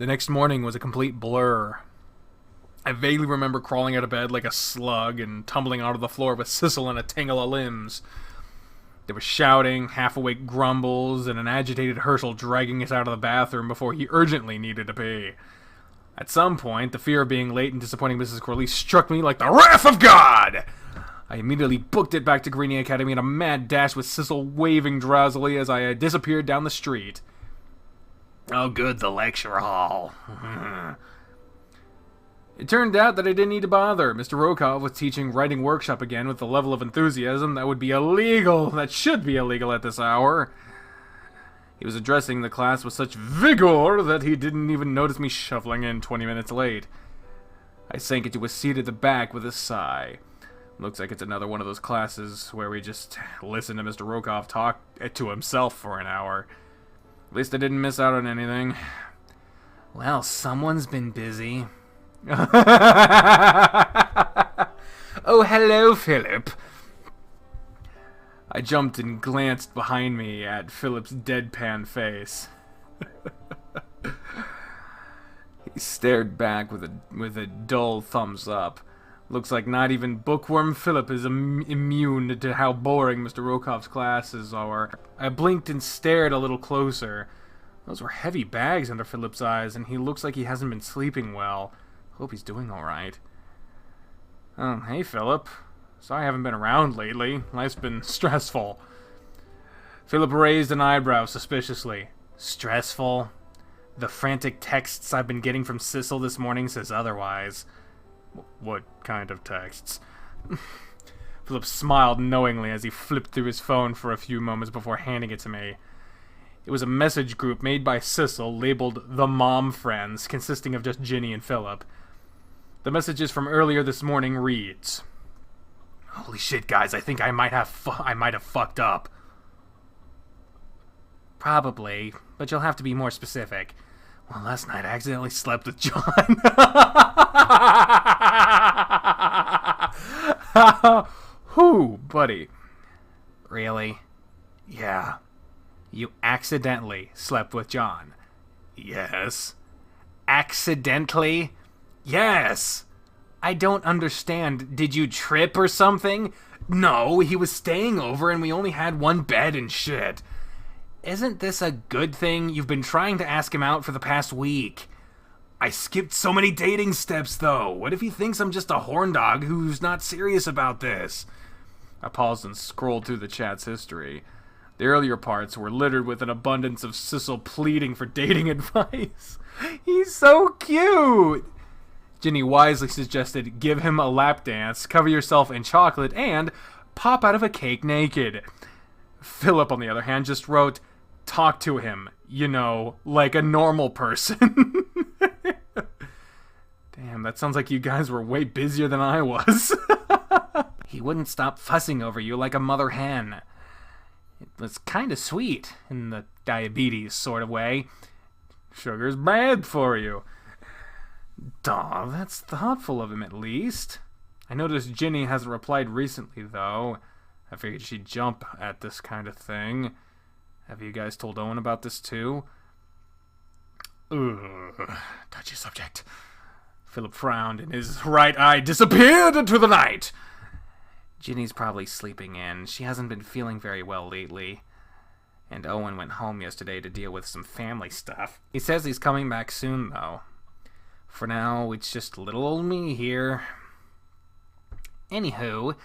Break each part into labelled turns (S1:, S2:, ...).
S1: The next morning was a complete blur. I vaguely remember crawling out of bed like a slug and tumbling onto the floor with Sissel in a tangle of limbs. There was shouting, half-awake grumbles, and an agitated Herschel dragging us out of the bathroom before he urgently needed to pee. At some point, the fear of being late and disappointing Mrs. Corley struck me like the wrath of God! I immediately booked it back to Greenie Academy in a mad dash with Sissel waving drowsily as I disappeared down the street. Oh good, the lecture hall. It turned out that I didn't need to bother. Mr. Rokov was teaching writing workshop again with a level of enthusiasm that would be illegal, that should be illegal at this hour. He was addressing the class with such vigor that he didn't even notice me shuffling in 20 minutes late. I sank into a seat at the back with a sigh. Looks like it's another one of those classes where we just listen to Mr. Rokov talk to himself for an hour. At least I didn't miss out on anything. Well, someone's been busy. Oh, hello, Philip. I jumped and glanced behind me at Philip's deadpan face. He stared back with a dull thumbs up. Looks like not even bookworm Philip is immune to how boring Mr. Rokov's classes are. I blinked and stared a little closer. Those were heavy bags under Philip's eyes, and he looks like he hasn't been sleeping well. Hope he's doing alright. Oh, hey Philip. Sorry I haven't been around lately. Life's been stressful. Philip raised an eyebrow suspiciously. Stressful? The frantic texts I've been getting from Sissel this morning says otherwise. What kind of texts? Philip smiled knowingly as he flipped through his phone for a few moments before handing it to me. It was a message group made by Sissel labeled The Mom Friends, consisting of just Ginny and Philip. The messages from earlier this morning reads, Holy shit, guys, I think I might have fucked up. Probably, but you'll have to be more specific. Well, last night I accidentally slept with John. Who, buddy? Really? Yeah. You accidentally slept with John? Yes. Accidentally? Yes. I don't understand. Did you trip or something? No, he was staying over and we only had one bed and shit. Isn't this a good thing? You've been trying to ask him out for the past week. I skipped so many dating steps, though. What if he thinks I'm just a horn dog who's not serious about this? I paused and scrolled through the chat's history. The earlier parts were littered with an abundance of Sissel pleading for dating advice. He's so cute! Ginny wisely suggested give him a lap dance, cover yourself in chocolate, and pop out of a cake naked. Philip, on the other hand, just wrote, talk to him, you know, like a normal person. Damn, that sounds like you guys were way busier than I was. He wouldn't stop fussing over you like a mother hen. It was kind of sweet, in the diabetes sort of way. Sugar's bad for you. Duh, that's thoughtful of him at least. I noticed Ginny hasn't replied recently, though. I figured she'd jump at this kind of thing. Have you guys told Owen about this too? Ugh, touchy subject. Philip frowned and his right eye disappeared into the night. Ginny's probably sleeping in. She hasn't been feeling very well lately. And Owen went home yesterday to deal with some family stuff. He says he's coming back soon, though. For now, it's just little old me here. Anywho,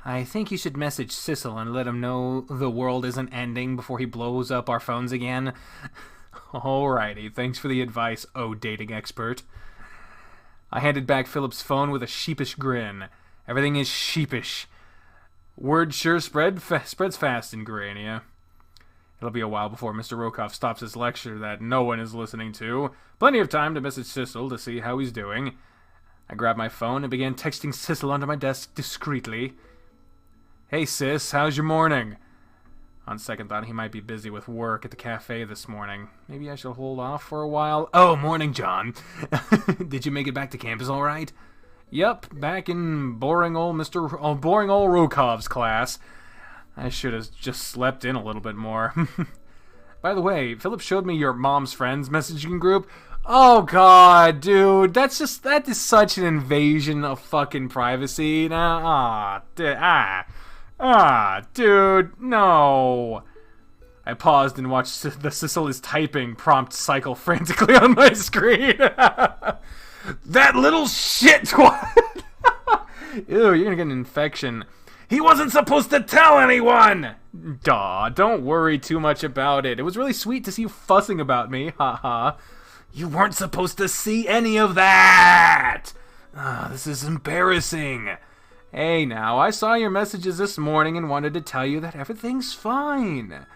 S1: I think you should message Sissel and let him know the world isn't ending before he blows up our phones again. Alrighty, thanks for the advice, oh dating expert. I handed back Philip's phone with a sheepish grin. Everything is sheepish. Word sure spreads fast in BriAnna. It'll be a while before Mr. Rokov stops his lecture that no one is listening to. Plenty of time to message Sissel to see how he's doing. I grabbed my phone and began texting Sissel under my desk discreetly. Hey sis, how's your morning? On second thought, he might be busy with work at the cafe this morning. Maybe I should hold off for a while. Oh, morning, John. Did you make it back to campus all right? Yep, back in boring old Rokov's class. I should have just slept in a little bit more. By the way, Philip showed me your mom's friends messaging group. Oh god, dude, that is such an invasion of fucking privacy. Dude, no. I paused and watched the Sissel is typing prompt cycle frantically on my screen. That little shit twat! Ew, you're gonna get an infection. He wasn't supposed to tell anyone! Duh, don't worry too much about it. It was really sweet to see you fussing about me, haha. You weren't supposed to see any of that! This is embarrassing. Hey now, I saw your messages this morning and wanted to tell you that everything's fine.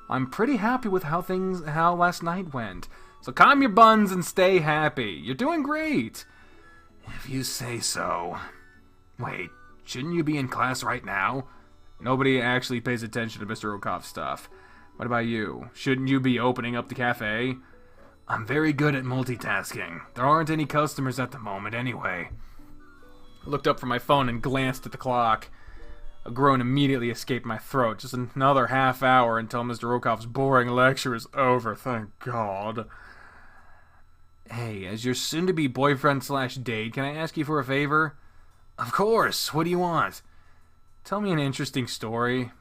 S1: I'm pretty happy with how last night went. So calm your buns and stay happy. You're doing great. If you say so. Wait, shouldn't you be in class right now? Nobody actually pays attention to Mr. Rokoff's stuff. What about you? Shouldn't you be opening up the cafe? I'm very good at multitasking. There aren't any customers at the moment anyway. I looked up from my phone and glanced at the clock. A groan immediately escaped my throat. Just another half hour until Mr. Rokoff's boring lecture is over, thank God. Hey, as your soon-to-be boyfriend/date, can I ask you for a favor? Of course, what do you want? Tell me an interesting story.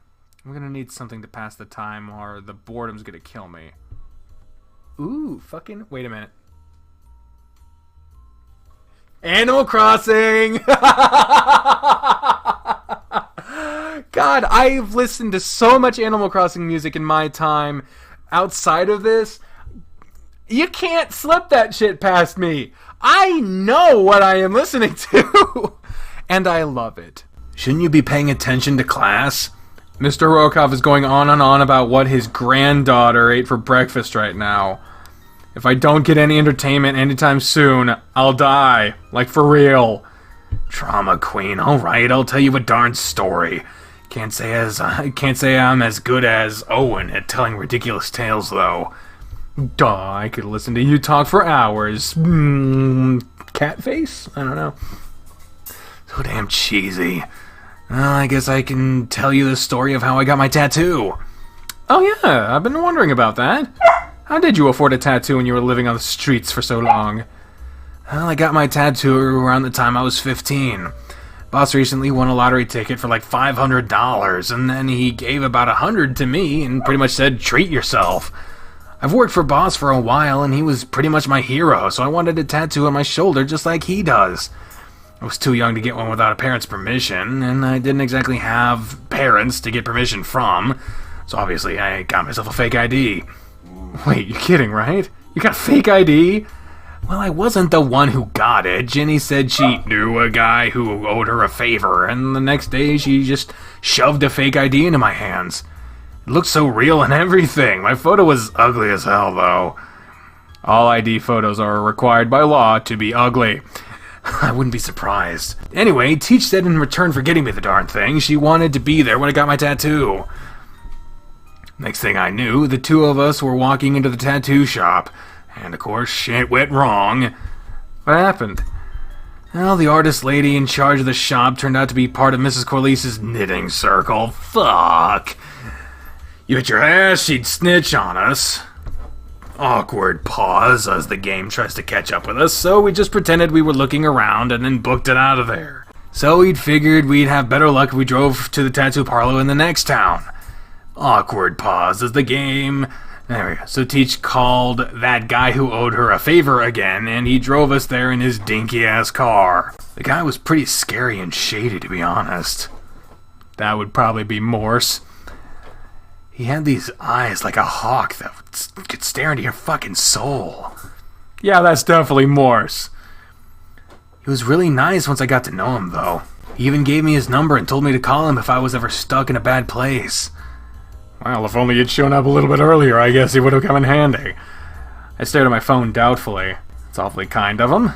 S1: I'm gonna need something to pass the time or the boredom's gonna kill me. Ooh, fucking... Wait a minute. Animal Crossing! God, I've listened to so much Animal Crossing music in my time outside of this. You can't slip that shit past me. I know what I am listening to. And I love it. Shouldn't you be paying attention to class? Mr. Rokoff is going on and on about what his granddaughter ate for breakfast right now. If I don't get any entertainment anytime soon, I'll die. Like, for real. Drama queen. Alright, I'll tell you a darn story. Can't say I'm as good as Owen at telling ridiculous tales, though. Duh, I could listen to you talk for hours. Cat face? I don't know. So damn cheesy. Well, I guess I can tell you the story of how I got my tattoo. Oh yeah, I've been wondering about that. How did you afford a tattoo when you were living on the streets for so long? Well, I got my tattoo around the time I was 15. Boss recently won a lottery ticket for like $500, and then he gave about $100 to me and pretty much said, treat yourself. I've worked for Boss for a while, and he was pretty much my hero, so I wanted a tattoo on my shoulder just like he does. I was too young to get one without a parent's permission, and I didn't exactly have parents to get permission from, so obviously I got myself a fake ID. Wait, you're kidding, right? You got a fake ID? Well, I wasn't the one who got it. Jenny said she knew a guy who owed her a favor, and the next day she just shoved a fake ID into my hands. It looked so real and everything. My photo was ugly as hell, though. All ID photos are required by law to be ugly. I wouldn't be surprised. Anyway, Teach said in return for getting me the darn thing, she wanted to be there when I got my tattoo. Next thing I knew, the two of us were walking into the tattoo shop. And of course, shit went wrong. What happened? Well, the artist lady in charge of the shop turned out to be part of Mrs. Corliss's knitting circle. Fuck. You bet your ass she'd snitch on us. Awkward pause as the game tries to catch up with us, so we just pretended we were looking around and then booked it out of there. So we'd figured we'd have better luck if we drove to the tattoo parlor in the next town. Awkward pause as the game... There we go. So Teach called that guy who owed her a favor again, and he drove us there in his dinky-ass car. The guy was pretty scary and shady, to be honest. That would probably be Morse. He had these eyes like a hawk that could stare into your fucking soul. Yeah, that's definitely Morse. He was really nice once I got to know him, though. He even gave me his number and told me to call him if I was ever stuck in a bad place. Well, if only you'd shown up a little bit earlier, I guess he would have come in handy. I stared at my phone doubtfully. It's awfully kind of him.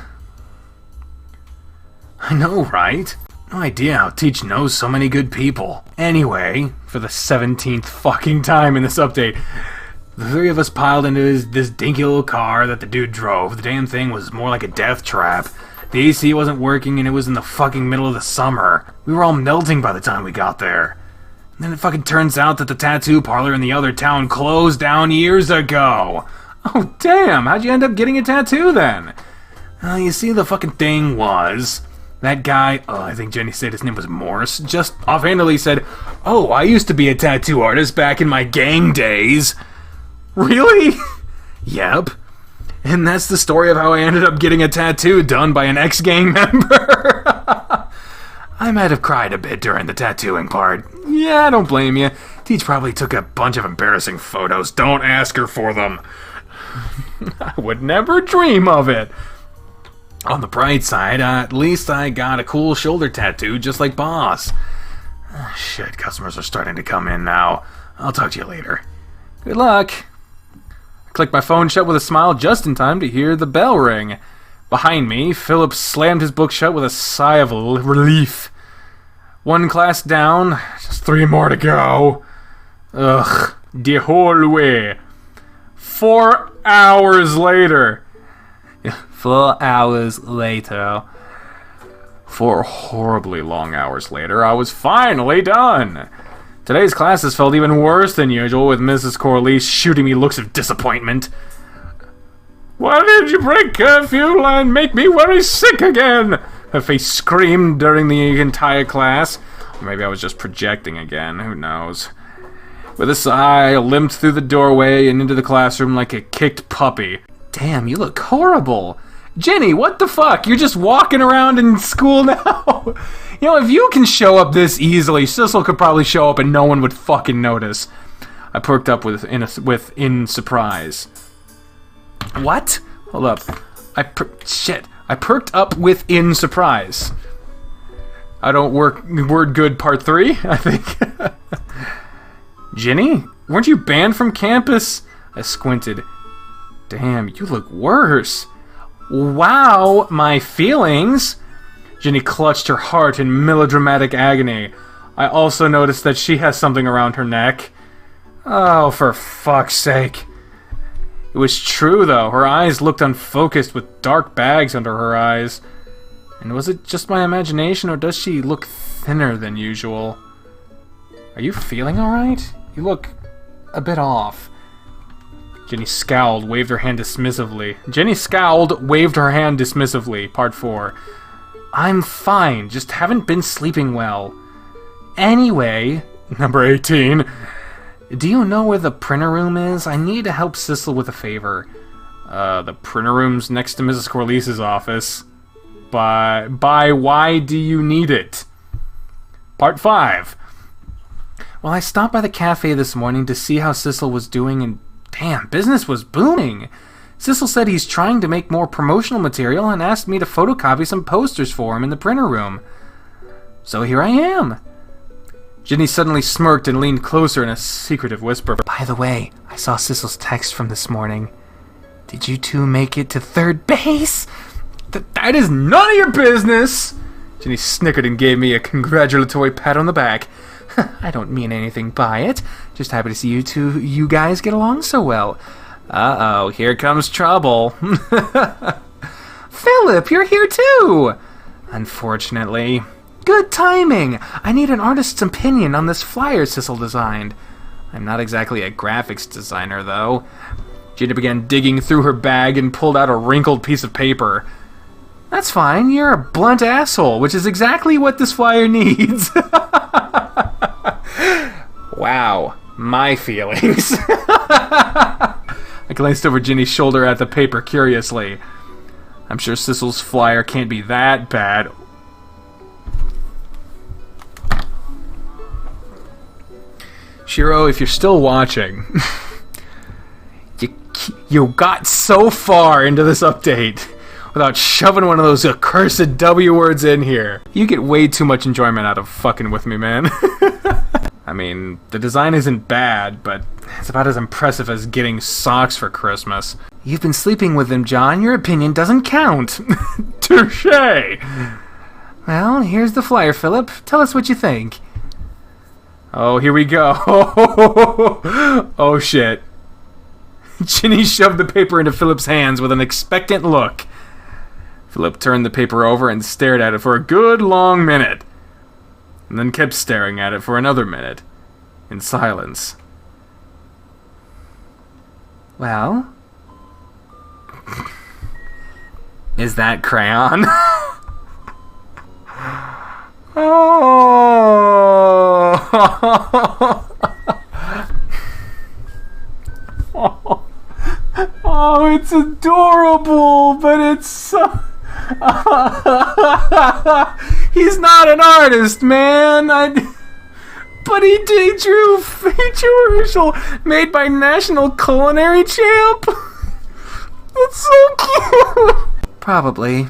S1: I know, right? No idea how Teach knows so many good people. Anyway, for the 17th fucking time in this update, the three of us piled into this dinky little car that the dude drove. The damn thing was more like a death trap. The AC wasn't working and it was in the fucking middle of the summer. We were all melting by the time we got there. And then it fucking turns out that the tattoo parlor in the other town closed down years ago. Oh, damn! How'd you end up getting a tattoo, then? You see, the fucking thing was... That guy, I think Jenny said his name was Morris, just offhandedly said, "Oh, I used to be a tattoo artist back in my gang days." Really? Yep. And that's the story of how I ended up getting a tattoo done by an ex-gang member. I might have cried a bit during the tattooing part. Yeah, I don't blame you. Teach probably took a bunch of embarrassing photos. Don't ask her for them. I would never dream of it. On the bright side, at least I got a cool shoulder tattoo just like Boss. Shit, customers are starting to come in now. I'll talk to you later. Good luck. I clicked my phone shut with a smile just in time to hear the bell ring. Behind me, Philip slammed his book shut with a sigh of relief. One class down, just 3 more to go. Ugh, the whole way. 4 hours later. 4 hours later. 4 horribly long hours later, I was finally done. Today's classes felt even worse than usual, with Mrs. Corliss shooting me looks of disappointment. Why did you break curfew and make me very sick again? Her face screamed during the entire class. Or maybe I was just projecting again, who knows. With a sigh, I limped through the doorway and into the classroom like a kicked puppy. Damn, you look horrible. Jenny, what the fuck? You're just walking around in school now? You know, if you can show up this easily, Sissel could probably show up and no one would fucking notice. I perked up in surprise. What? Hold up. I perked up in surprise. I don't word good part 3, I think. Jenny? Weren't you banned from campus? I squinted. Damn, you look worse. Wow, my feelings. Jenny clutched her heart in melodramatic agony. I also noticed that she has something around her neck. Oh, for fuck's sake. It was true, though. Her eyes looked unfocused with dark bags under her eyes. And was it just my imagination, or does she look thinner than usual? Are you feeling alright? You look a bit off. Jenny scowled, waved her hand dismissively. Part 4. I'm fine, just haven't been sleeping well. Anyway, number 18. Do you know where the printer room is? I need to help Sissel with a favor. The printer room's next to Mrs. Corliss's office. By why do you need it? Part 5. Well, I stopped by the cafe this morning to see how Sissel was doing, and damn, business was booming. Sissel said he's trying to make more promotional material and asked me to photocopy some posters for him in the printer room. So here I am. Jenny suddenly smirked and leaned closer in a secretive whisper. By the way, I saw Sissel's text from this morning. Did you two make it to third base? That is none of your business! Jenny snickered and gave me a congratulatory pat on the back. I don't mean anything by it. Just happy to see you guys get along so well. Uh-oh, here comes trouble. Philip, you're here too! Unfortunately. Good timing! I need an artist's opinion on this flyer Sissel designed. I'm not exactly a graphics designer, though. Jenny began digging through her bag and pulled out a wrinkled piece of paper. That's fine, you're a blunt asshole, which is exactly what this flyer needs. Wow, my feelings. I glanced over Jenny's shoulder at the paper curiously. I'm sure Sissel's flyer can't be that bad. Shiro, if you're still watching, you got so far into this update without shoving one of those accursed W words in here. You get way too much enjoyment out of fucking with me, man. I mean, the design isn't bad, but it's about as impressive as getting socks for Christmas. You've been sleeping with them, John. Your opinion doesn't count. Touché! Well, here's the flyer, Philip. Tell us what you think. Oh, here we go. Oh, shit. Jenny shoved the paper into Philip's hands with an expectant look. Philip turned the paper over and stared at it for a good long minute, and then kept staring at it for another minute, in silence. Well, Is that crayon? Oh. Oh, it's adorable, but it's so... He's not an artist, man. But he drew Herschel, made by National Culinary Champ. That's so cute. Probably.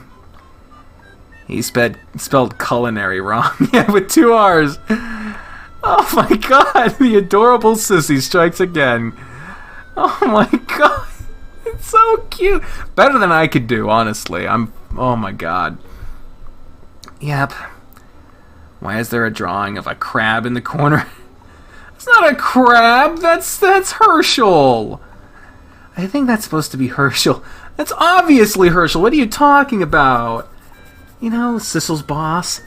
S1: He spelled culinary wrong. Yeah, with 2 R's. Oh my god, the adorable sissy strikes again. Oh my god. It's so cute. Better than I could do, honestly. Oh my god. Yep. Why is there a drawing of a crab in the corner? It's not a crab. That's Herschel. I think that's supposed to be Herschel. That's obviously Herschel. What are you talking about? You know, Sissel's boss.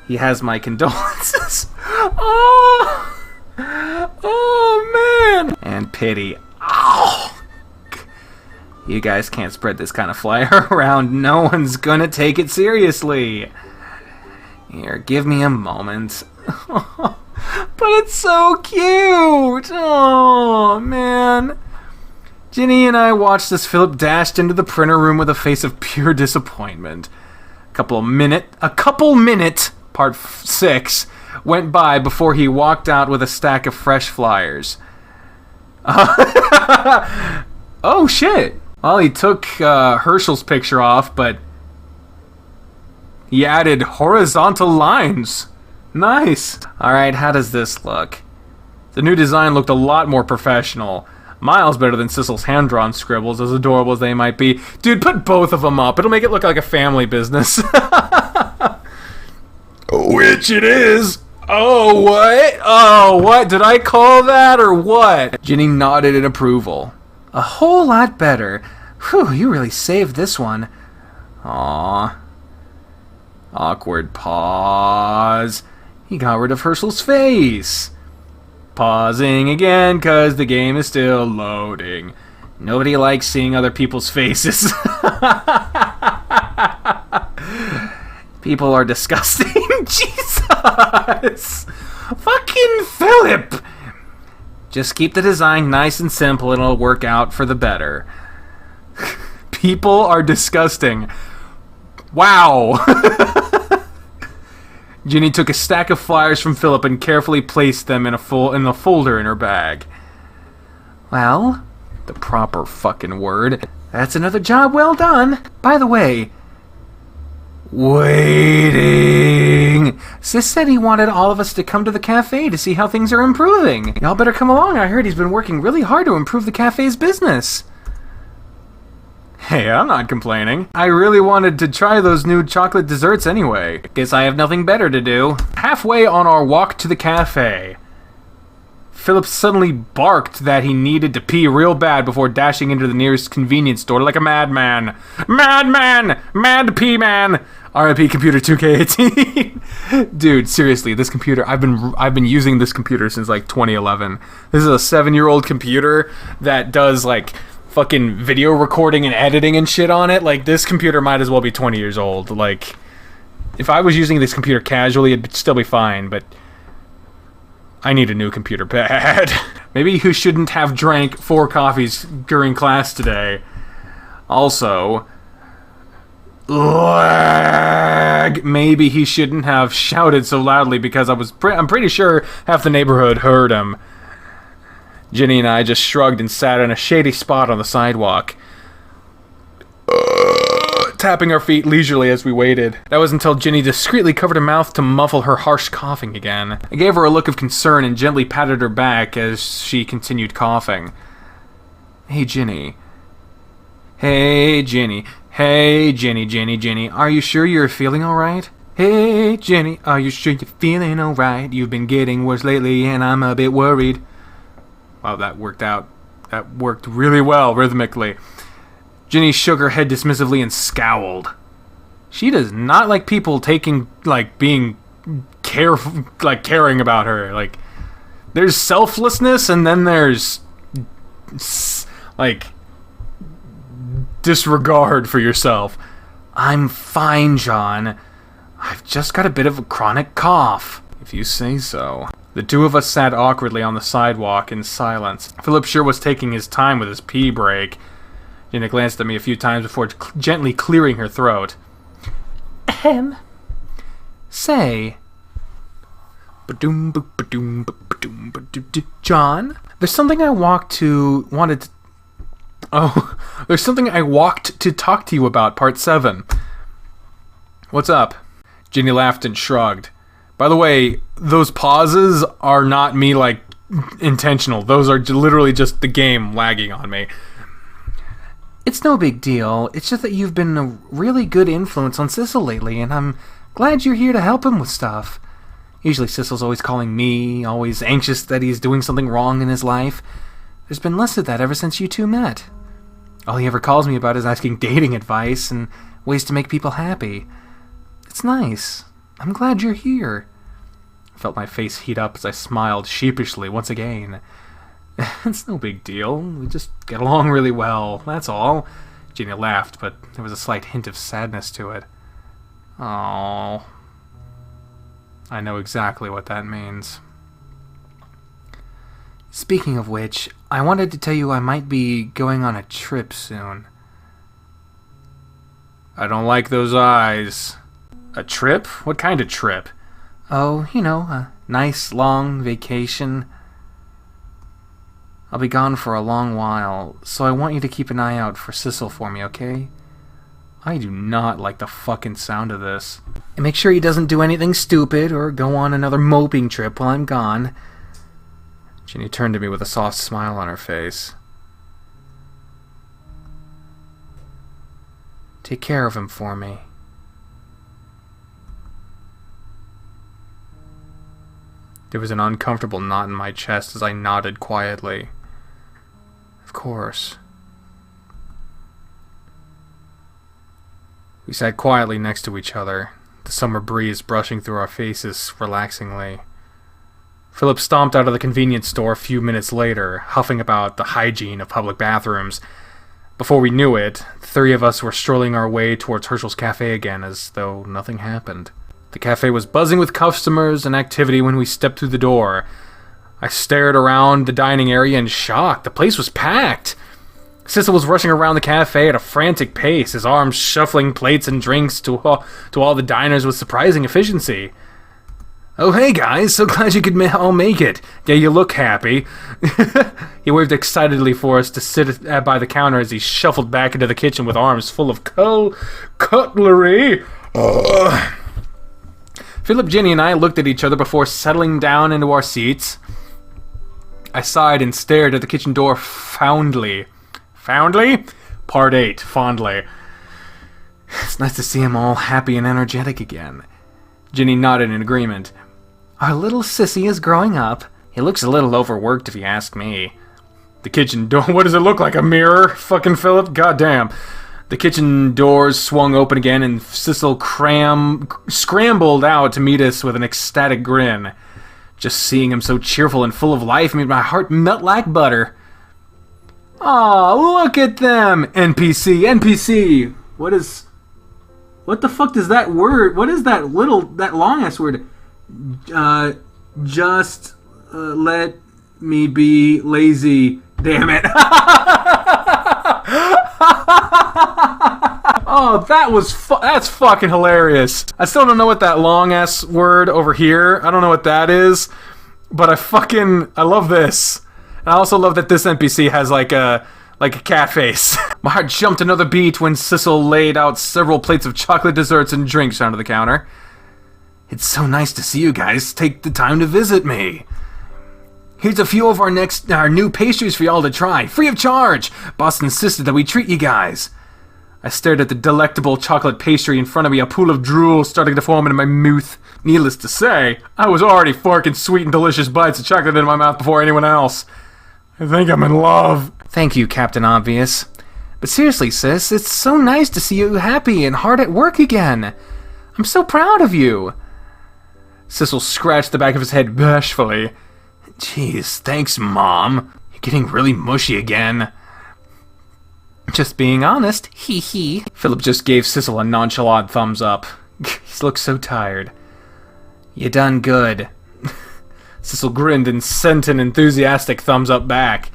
S1: He has my condolences. Oh, man. And pity. Oh. You guys can't spread this kind of flyer around. No one's gonna take it seriously. Here, give me a moment. But it's so cute. Oh, man. Ginny and I watched as Philip dashed into the printer room with a face of pure disappointment. A couple minute, part 6, went by before he walked out with a stack of fresh flyers. Oh, shit. Well, he took Herschel's picture off, but he added horizontal lines. Nice. Alright, how does this look? The new design looked a lot more professional. Miles better than Sissel's hand-drawn scribbles, as adorable as they might be. Dude, put both of them up. It'll make it look like a family business. Which it is. Oh, what? Oh, what? Did I call that, or what? Ginny nodded in approval. A whole lot better. Whew, you really saved this one. Aww. Awkward pause. He got rid of Herschel's face. Pausing again, cause the game is still loading. Nobody likes seeing other people's faces. People are disgusting. Jesus! Fucking Philip! Just keep the design nice and simple and it'll work out for the better. People are disgusting. Wow! Ginny took a stack of flyers from Philip and carefully placed them in a folder in her bag. Well, the proper fucking word. That's another job well done. By the way, waiting. Sis said he wanted all of us to come to the cafe to see how things are improving. Y'all better come along. I heard he's been working really hard to improve the cafe's business. Hey, I'm not complaining. I really wanted to try those new chocolate desserts anyway. Guess I have nothing better to do. Halfway on our walk to the cafe, Philip suddenly barked that he needed to pee real bad before dashing into the nearest convenience store like a madman. Madman! Mad pee man! RIP Computer 2K18. Dude, seriously, this computer, I've been using this computer since like 2011. This is a 7-year-old computer that does like fucking video recording and editing and shit on it. Like, this computer might as well be 20 years old. Like, if I was using this computer casually, it'd still be fine, but I need a new computer bad. Maybe you shouldn't have drank 4 coffees during class today. Also, lag. Maybe he shouldn't have shouted so loudly because I'm pretty sure half the neighborhood heard him. Ginny and I just shrugged and sat in a shady spot on the sidewalk, tapping our feet leisurely as we waited. That was until Ginny discreetly covered her mouth to muffle her harsh coughing again. I gave her a look of concern and gently patted her back as she continued coughing. Hey, Ginny. Hey, Ginny. Hey, Ginny. Are you sure you're feeling alright? Hey, Ginny. Are you sure you're feeling alright? You've been getting worse lately and I'm a bit worried. Wow, that worked out. That worked really well, rhythmically. Ginny shook her head dismissively and scowled. She does not like people being caring about her. Like, there's selflessness and then there's, like, disregard for yourself. I'm fine, John. I've just got a bit of a chronic cough. If you say so. The two of us sat awkwardly on the sidewalk in silence. Philip sure was taking his time with his pee break. Jenna glanced at me a few times before gently clearing her throat. Say... John? There's something I walked to talk to you about, part 7. What's up? Ginny laughed and shrugged. By the way, those pauses are not me, intentional. Those are literally just the game lagging on me. It's no big deal. It's just that you've been a really good influence on Sissel lately, and I'm glad you're here to help him with stuff. Usually Sissel's always calling me, always anxious that he's doing something wrong in his life. There's been less of that ever since you two met. All he ever calls me about is asking dating advice and ways to make people happy. It's nice. I'm glad you're here. I felt my face heat up as I smiled sheepishly once again. It's no big deal. We just get along really well, that's all. Ginny laughed, but there was a slight hint of sadness to it. Oh, I know exactly what that means. Speaking of which, I wanted to tell you I might be going on a trip soon. I don't like those eyes. A trip? What kind of trip? Oh, a nice long vacation. I'll be gone for a long while, so I want you to keep an eye out for Sissel for me, okay? I do not like the fucking sound of this. And make sure he doesn't do anything stupid or go on another moping trip while I'm gone. Ginny turned to me with a soft smile on her face. Take care of him for me. There was an uncomfortable knot in my chest as I nodded quietly. Of course. We sat quietly next to each other, the summer breeze brushing through our faces relaxingly. Philip stomped out of the convenience store a few minutes later, huffing about the hygiene of public bathrooms. Before we knew it, the three of us were strolling our way towards Herschel's cafe again as though nothing happened. The cafe was buzzing with customers and activity when we stepped through the door. I stared around the dining area in shock. The place was packed. Sissel was rushing around the cafe at a frantic pace, his arms shuffling plates and drinks to all the diners with surprising efficiency. Oh, hey guys, so glad you could all make it. Yeah, you look happy. He waved excitedly for us to sit by the counter as he shuffled back into the kitchen with arms full of cutlery. Philip, Ginny, and I looked at each other before settling down into our seats. I sighed and stared at the kitchen door fondly. Fondly? Part 8, fondly. It's nice to see him all happy and energetic again. Ginny nodded in agreement. Our little sissy is growing up. He looks a little overworked if you ask me. The kitchen door... What does it look like, a mirror? Fucking Philip? Goddamn. The kitchen doors swung open again and Sissel scrambled out to meet us with an ecstatic grin. Just seeing him so cheerful and full of life made my heart melt like butter. Aw, look at them! NPC! What the fuck does that word... What is that long-ass word? Just let me be lazy. Damn it. Oh, that's fucking hilarious. I still don't know what that long-ass word over here, I don't know what that is, but I love this. And I also love that this NPC has like a cat face. My heart jumped another beat when Sissel laid out several plates of chocolate desserts and drinks onto the counter. It's so nice to see you guys take the time to visit me. Here's a few of our new pastries for y'all to try, free of charge. Boss insisted that we treat you guys. I stared at the delectable chocolate pastry in front of me, a pool of drool starting to form in my mouth. Needless to say, I was already forking sweet and delicious bites of chocolate into my mouth before anyone else. I think I'm in love. Thank you, Captain Obvious. But seriously, sis, it's so nice to see you happy and hard at work again. I'm so proud of you. Sissel scratched the back of his head bashfully. Jeez, thanks, Mom. You're getting really mushy again. Just being honest, hee hee. Philip just gave Sissel a nonchalant thumbs up. He looks so tired. You done good. Sissel grinned and sent an enthusiastic thumbs up back.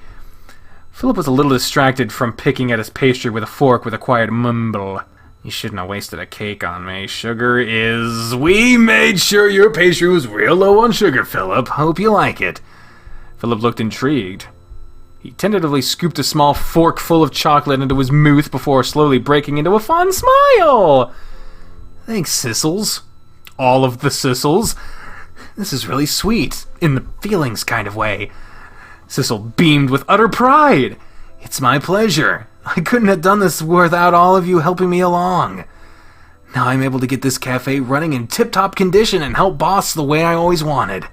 S1: Philip was a little distracted from picking at his pastry with a fork with a quiet mumble. You shouldn't have wasted a cake on me. Sugar is... We made sure your pastry was real low on sugar, Philip. Hope you like it. Philip looked intrigued. He tentatively scooped a small fork full of chocolate into his mouth before slowly breaking into a fond smile. Thanks, Sissels. All of the Sissels. This is really sweet, in the feelings kind of way. Sissel beamed with utter pride. It's my pleasure. I couldn't have done this without all of you helping me along. Now I'm able to get this cafe running in tip-top condition and help boss the way I always wanted.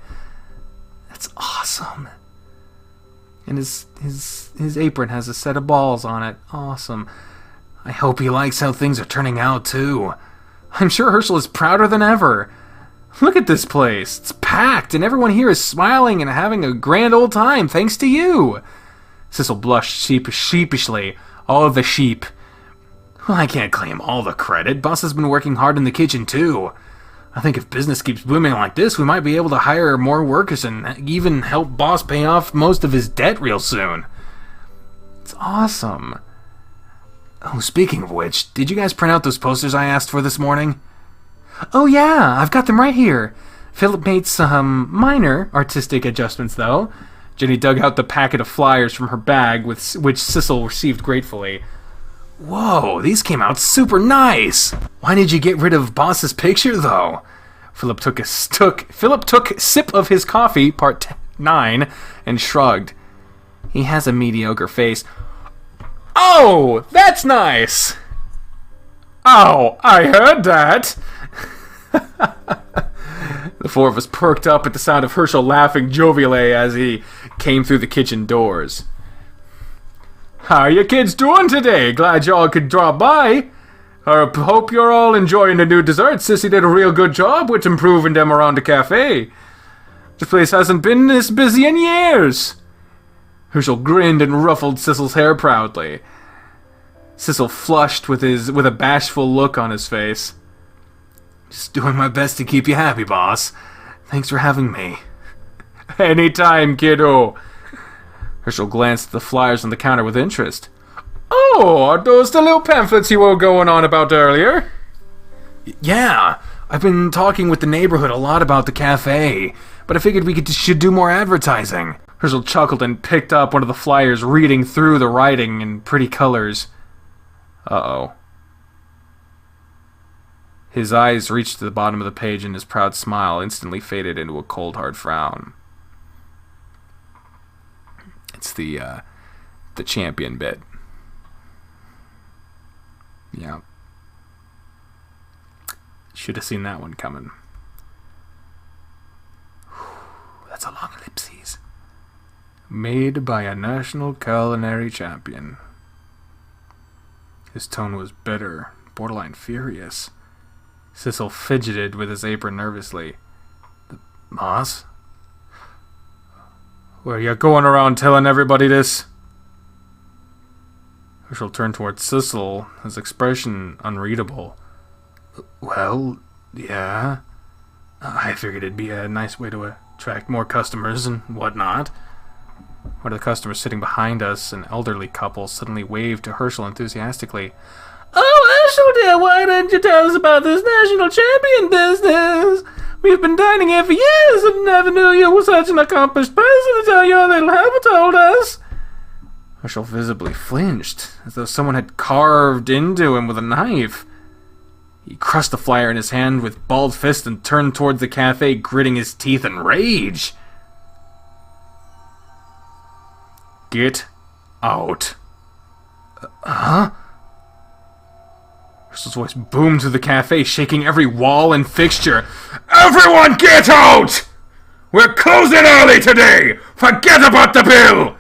S1: That's awesome. And his apron has a set of balls on it. Awesome. I hope he likes how things are turning out, too. I'm sure Herschel is prouder than ever. Look at this place. It's packed, and everyone here is smiling and having a grand old time, thanks to you. Sissel blushed sheepishly. All of the sheep. Well, I can't claim all the credit. Boss has been working hard in the kitchen, too. I think if business keeps booming like this, we might be able to hire more workers and even help Boss pay off most of his debt real soon. It's awesome. Oh, speaking of which, did you guys print out those posters I asked for this morning? Oh yeah, I've got them right here. Philip made some minor artistic adjustments, though. Jenny dug out the packet of flyers from her bag, which Sissel received gratefully. Whoa, these came out super nice! Why did you get rid of Boss's picture, though? Philip took a sip of his coffee, part 9, and shrugged. He has a mediocre face. Oh, that's nice! Oh, I heard that! The four of us perked up at the sound of Herschel laughing jovially as he came through the kitchen doors. How are you kids doing today? Glad y'all could drop by. I hope you're all enjoying the new dessert. Sissy did a real good job with improving them around the cafe. This place hasn't been this busy in years. Herschel grinned and ruffled Sissel's hair proudly. Sissel flushed with a bashful look on his face. Just doing my best to keep you happy, boss. Thanks for having me. Anytime, kiddo. Herschel glanced at the flyers on the counter with interest. Oh, are those the little pamphlets you were going on about earlier? Yeah, I've been talking with the neighborhood a lot about the cafe, but I figured we should do more advertising. Herschel chuckled and picked up one of the flyers, reading through the writing in pretty colors. Uh-oh. His eyes reached to the bottom of the page and his proud smile instantly faded into a cold, hard frown. It's the champion bit. Yeah. Should have seen that one coming. That's a long ellipses. Made by a national culinary champion. His tone was bitter, borderline furious. Sissel fidgeted with his apron nervously. Boss? Were you going around telling everybody this? Herschel turned towards Sissel, his expression unreadable. Well, yeah. I figured it'd be a nice way to attract more customers and whatnot. One of the customers sitting behind us, an elderly couple, suddenly waved to Herschel enthusiastically. Oh, Herschel dear, why didn't you tell us about this national champion business? We've been dining here for years and never knew you were such an accomplished person until your little helper told us. Herschel visibly flinched, as though someone had carved into him with a knife. He crushed the flyer in his hand with balled fist and turned towards the cafe, gritting his teeth in rage. Get out. Huh? Herschel's voice boomed through the cafe, shaking every wall and fixture. Everyone get out! We're closing early today! Forget about the bill!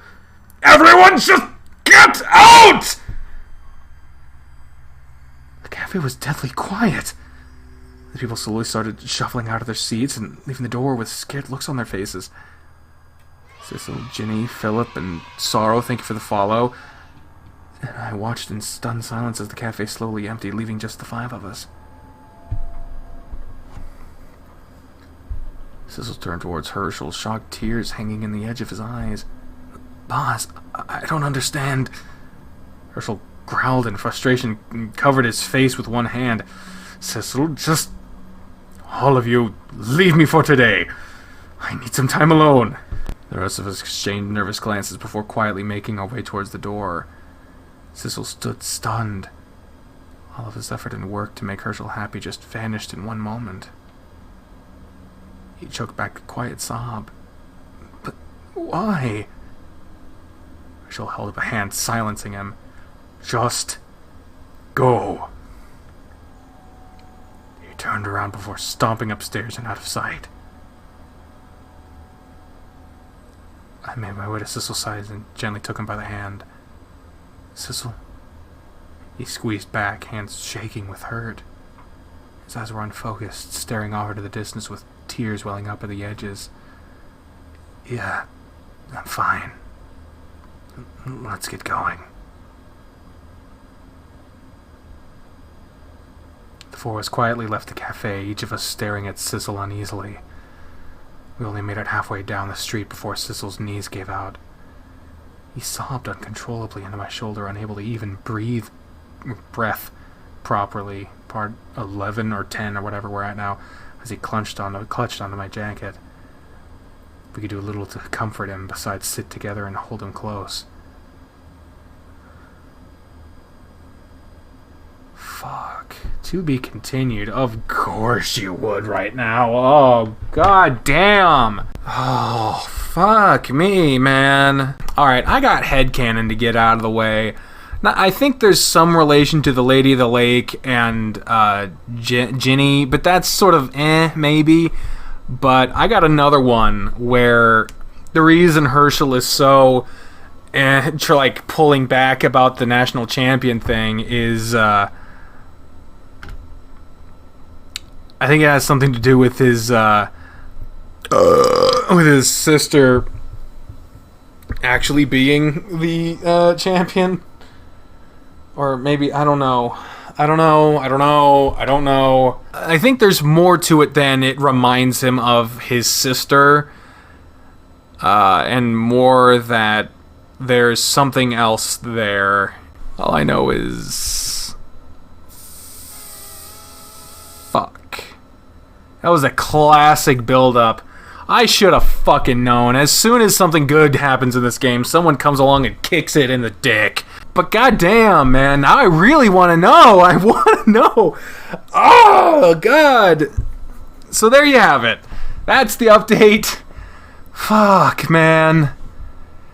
S1: Everyone just get out! The cafe was deadly quiet. The people slowly started shuffling out of their seats and leaving the door with scared looks on their faces. Sissel, Ginny, Philip, and Sorrow, thank you for the follow. And I watched in stunned silence as the cafe slowly emptied, leaving just the 5 of us. Sissel turned towards Herschel, shocked tears hanging in the edge of his eyes. Boss, I don't understand. Herschel growled in frustration and covered his face with one hand. Sissel, just... all of you, leave me for today. I need some time alone. The rest of us exchanged nervous glances before quietly making our way towards the door. Sissel stood stunned. All of his effort and work to make Herschel happy just vanished in one moment. He choked back a quiet sob. But why? Herschel held up a hand, silencing him. Just go. He turned around before stomping upstairs and out of sight. I made my way to Sissel's side and gently took him by the hand. Sissel. He squeezed back, hands shaking with hurt. His eyes were unfocused, staring off into the distance with tears welling up at the edges. Yeah, I'm fine. Let's get going. The 4 of us quietly left the cafe, each of us staring at Sissel uneasily. We only made it halfway down the street before Sissel's knees gave out. He sobbed uncontrollably into my shoulder, unable to even breath properly. Part 11 or 10 or whatever we're at now, as he clutched onto my jacket. We could do little to comfort him besides sit together and hold him close. Fuck. To be continued. Of course you would right now. Oh, god damn. Oh, fuck me, man. Alright, I got headcanon to get out of the way. Now, I think there's some relation to the Lady of the Lake and Ginny, but that's sort of maybe. But I got another one where the reason Herschel is so like pulling back about the national champion thing is I think it has something to do with his sister actually being the champion. Or maybe, I don't know. I think there's more to it than it reminds him of his sister. And more that there's something else there. All I know is... fuck. That was a classic build-up. I should have fucking known. As soon as something good happens in this game, someone comes along and kicks it in the dick. But goddamn, man, now I really want to know. I want to know. Oh, God. So there you have it. That's the update. Fuck, man.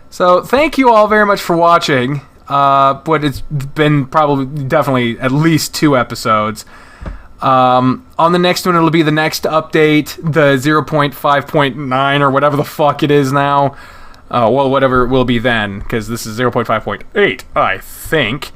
S1: So thank you all very much for watching. But it's been definitely at least 2 episodes. On the next one, it'll be the next update, the 0.5.9 or whatever the fuck it is now. Well, whatever it will be then, because this is 0.5.8, I think.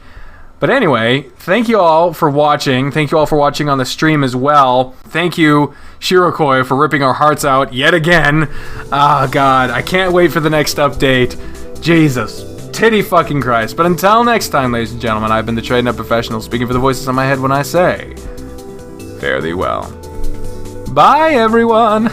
S1: But anyway, thank you all for watching. Thank you all for watching on the stream as well. Thank you, Shirokoi, for ripping our hearts out yet again. Oh, God, I can't wait for the next update. Jesus, titty fucking Christ. But until next time, ladies and gentlemen, I've been the Trading Up Professional, speaking for the voices in my head when I say, fare thee well. Bye, everyone!